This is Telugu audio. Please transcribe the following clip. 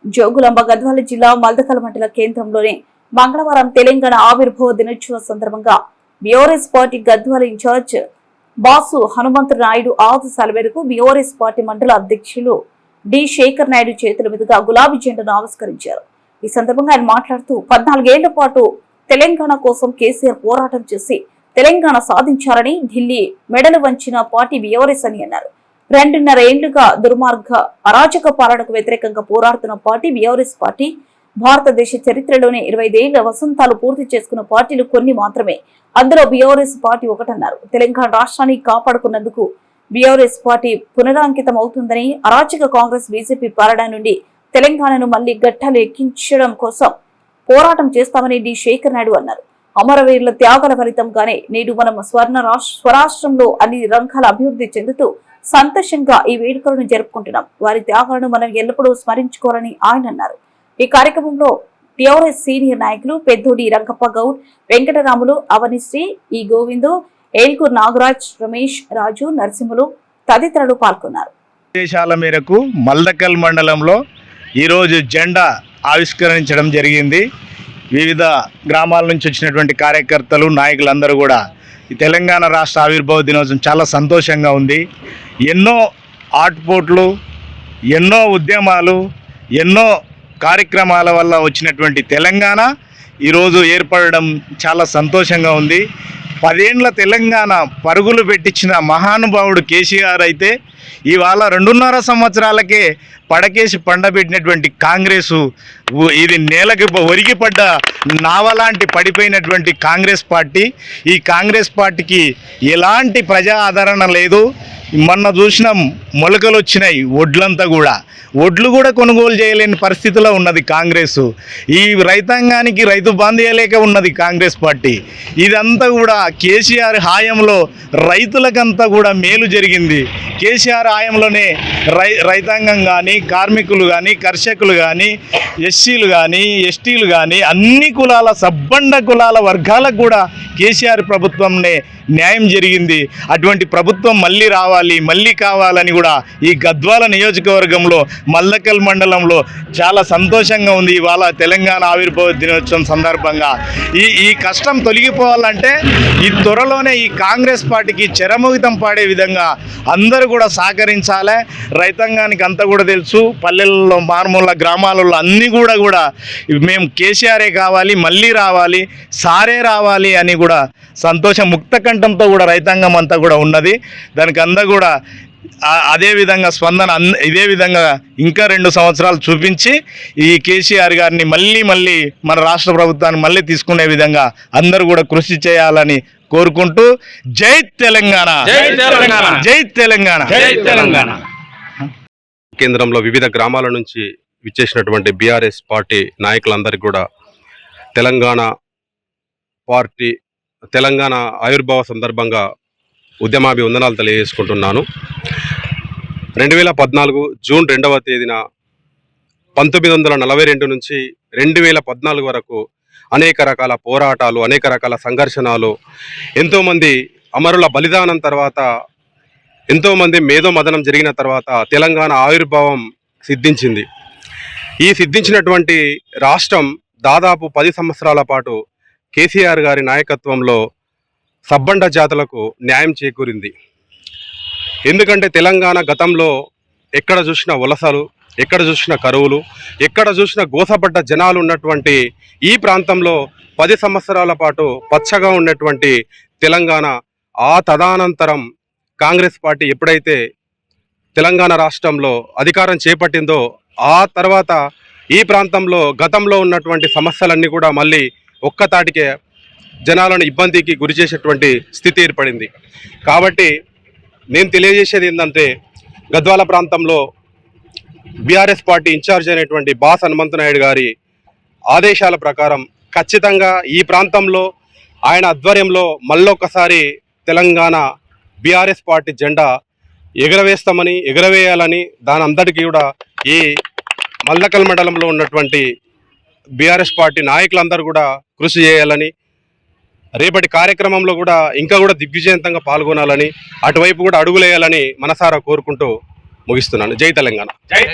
జోగులాంబ గద్వాల జిల్లా మల్దకల్ మండల కేంద్రంలోని మంగళవారం తెలంగాణ ఆవిర్భావ దినోత్సవ సందర్భంగా BRS party Gadwal incharge Basu Hanumanthu Naidu ఆదేశాల మేరకు బీఆర్ఎస్ పార్టీ మండల అధ్యక్షులు డి శేఖర్ నాయుడు చేతుల మీదుగా గులాబీ జెండాను ఆవిష్కరించారు. ఈ సందర్భంగా ఆయన మాట్లాడుతూ 14 ఏళ్ల పాటు తెలంగాణ కోసం కేసీఆర్ పోరాటం చేసి తెలంగాణ సాధించారని, ఢిల్లీ మెడలు వంచిన పార్టీ బీఆర్ఎస్ అని అన్నారు. 2.5 ఏళ్లుగా దుర్మార్గ అరాచక పాలనకు వ్యతిరేకంగా పోరాడుతున్న పార్టీ బీఆర్ఎస్ పార్టీ. భారతదేశ చరిత్రలోనే 25 ఏళ్ల వసంతాలు పూర్తి చేసుకున్న పార్టీలు కొన్ని మాత్రమే. అందులో బీఆర్ఎస్ పార్టీ ఒకటన్నారు. తెలంగాణ రాష్ట్రాన్ని కాపాడుకున్నందుకు బీఆర్ఎస్ పార్టీ పునరాంకితం అవుతుందని, అరాచక కాంగ్రెస్ బీజేపీ పాలన నుండి తెలంగాణను మళ్లీ గట్టలు ఎక్కించడం కోసం పోరాటం చేస్తామని డి శేఖర్ నాయుడు అన్నారు. అమరవీరుల త్యాగాల ఫలితంగానే నేడు మనం స్వరాష్ట్రంలో అన్ని రంగాల అభివృద్ధి చెందుతూ సంతోషంగా ఈ వేడుకలను జరుపుకుంటున్నాం. వారి త్యాగాలను మనం ఎల్లప్పుడూ స్మరించుకోవాలని ఆయన అన్నారు. ఈ కార్యక్రమంలో టీఆర్ఎస్ సీనియర్ నాయకులు పెద్దోడి రంగప్ప గౌడ్, వెంకటరాములు, అవనిశ్రీ, ఈ గోవిందు, ఏల్కూర్ నాగరాజ్, రమేష్, రాజు, నరసింహులు తదితరులు పాల్గొన్నారు. ఆదేశాల మేరకు మల్దకల్ మండలంలో ఈరోజు జెండా ఆవిష్కరించడం జరిగింది. వివిధ గ్రామాల నుంచి వచ్చినటువంటి కార్యకర్తలు, నాయకులందరూ కూడా ఈ తెలంగాణ రాష్ట్ర ఆవిర్భావ దినోత్సవం చాలా సంతోషంగా ఉంది. ఎన్నో ఆటుపోట్లు, ఎన్నో ఉద్యమాలు, ఎన్నో కార్యక్రమాల వల్ల వచ్చినటువంటి తెలంగాణ ఈరోజు ఏర్పడడం చాలా సంతోషంగా ఉంది. 10 ఏండ్ల తెలంగాణ పరుగులు పెట్టించిన మహానుభావుడు కేసీఆర్ అయితే ఇవాళ 2.5 సంవత్సరాలకే పడకేసి పండబెట్టినటువంటి కాంగ్రెసు, ఇది నేలకి ఒరిగిపడ్డ నావలాంటి పడిపోయినటువంటి కాంగ్రెస్ పార్టీ. ఈ కాంగ్రెస్ పార్టీకి ఎలాంటి ప్రజా ఆదరణ లేదు. మొన్న చూసిన మొలకలు వచ్చినాయి, ఒడ్లు కూడా కొనుగోలు చేయలేని పరిస్థితిలో ఉన్నది కాంగ్రెస్. ఈ రైతాంగానికి రైతు బంధు ఇవ్వలేక ఉన్నది కాంగ్రెస్ పార్టీ. ఇదంతా కూడా కేసీఆర్ హాయంలో రైతులకంతా కూడా మేలు జరిగింది. కేసీఆర్ హాయంలోనే రైతాంగం కానీ, కార్మికులు కానీ, కర్షకులు కానీ, ఎస్సీలు కానీ, ఎస్టీలు కానీ అన్ని కులాల, సబ్బండ కులాల వర్గాలకు కూడా కేసీఆర్ ప్రభుత్వంనే న్యాయం జరిగింది. అటువంటి ప్రభుత్వం మళ్ళీ రావాలి, మళ్ళీ కావాలని కూడా ఈ గద్వాల నియోజకవర్గంలో మల్దకల్ మండలంలో చాలా సంతోషంగా ఉంది. ఇవాళ తెలంగాణ ఆవిర్భావ దినోత్సవం సందర్భంగా ఈ కష్టం తొలగిపోవాలంటే ఈ త్వరలోనే ఈ కాంగ్రెస్ పార్టీకి చెరమోగితం పాడే విధంగా అందరూ కూడా సహకరించాలి. రైతాంగానికి అంతా కూడా తెలుసు, పల్లెల్లో, మారుమూల గ్రామాలలో అన్నీ కూడా మేము కేసీఆరే కావాలి, మళ్ళీ రావాలి, సారే రావాలి అని కూడా సంతోషం ముక్త కంఠంతో కూడా రైతాంగం అంతా కూడా ఉన్నది. దానికి అంతా కూడా అదే విధంగా స్పందన ఇదే విధంగా ఇంకా 2 సంవత్సరాలు చూపించి ఈ కేసీఆర్ గారిని మళ్ళీ మన రాష్ట్ర ప్రభుత్వాన్ని మళ్ళీ తీసుకునే విధంగా అందరూ కూడా కృషి చేయాలని కోరుకుంటూ జై తెలంగాణ, జై తెలంగాణ. కేంద్రంలో వివిధ గ్రామాల నుంచి విచ్చేసినటువంటి బీఆర్ఎస్ పార్టీ నాయకులందరికీ కూడా తెలంగాణ ఆవిర్భావ సందర్భంగా ఉద్యమాభివందనాలు తెలియజేసుకుంటున్నాను. 2014 జూన్ 2వ తేదీన 1942 నుంచి 2014 వరకు అనేక రకాల పోరాటాలు, అనేక రకాల సంఘర్షణలు, ఎంతోమంది అమరుల బలిదానం తర్వాత, ఎంతోమంది మేధోమదనం జరిగిన తర్వాత తెలంగాణ ఆవిర్భావం సిద్ధించింది. ఈ సిద్ధించినటువంటి రాష్ట్రం దాదాపు 10 సంవత్సరాల పాటు కేసీఆర్ గారి నాయకత్వంలో సబ్బండ జాతులకు న్యాయం చేకూరింది. ఎందుకంటే తెలంగాణ గతంలో ఎక్కడ చూసిన వలసలు, ఎక్కడ చూసిన కరువులు, ఎక్కడ చూసిన గోసపడ్డ జనాలు ఉన్నటువంటి ఈ ప్రాంతంలో 10 సంవత్సరాల పాటు పచ్చగా ఉన్నటువంటి తెలంగాణ తదనంతరం కాంగ్రెస్ పార్టీ ఎప్పుడైతే తెలంగాణ రాష్ట్రంలో అధికారం చేపట్టిందో ఆ తర్వాత ఈ ప్రాంతంలో గతంలో ఉన్నటువంటి సమస్యలన్నీ కూడా మళ్ళీ ఒక్కతాటికే జనాలను ఇబ్బందికి గురి చేసేటువంటి స్థితి ఏర్పడింది. కాబట్టి నేను తెలియజేసేది ఏంటంటే, గద్వాల ప్రాంతంలో బీఆర్ఎస్ పార్టీ ఇన్ఛార్జ్ అయినటువంటి బాస్ హనుమంతు నాయుడు గారి ఆదేశాల ప్రకారం ఖచ్చితంగా ఈ ప్రాంతంలో ఆయన ఆధ్వర్యంలో మళ్ళొక్కసారి తెలంగాణ బీఆర్ఎస్ పార్టీ జెండా ఎగరవేయాలని దాని అంతటికీ కూడా ఈ మల్దకల్ మండలంలో ఉన్నటువంటి బీఆర్ఎస్ పార్టీ నాయకులందరూ కూడా కృషి చేయాలని, రేపటి కార్యక్రమంలో కూడా ఇంకా కూడా దిగ్విజయంతంగా పాల్గొనాలని, అటువైపు కూడా అడుగులేయాలని మనసారా కోరుకుంటూ ముగిస్తున్నాను. జై తెలంగాణ.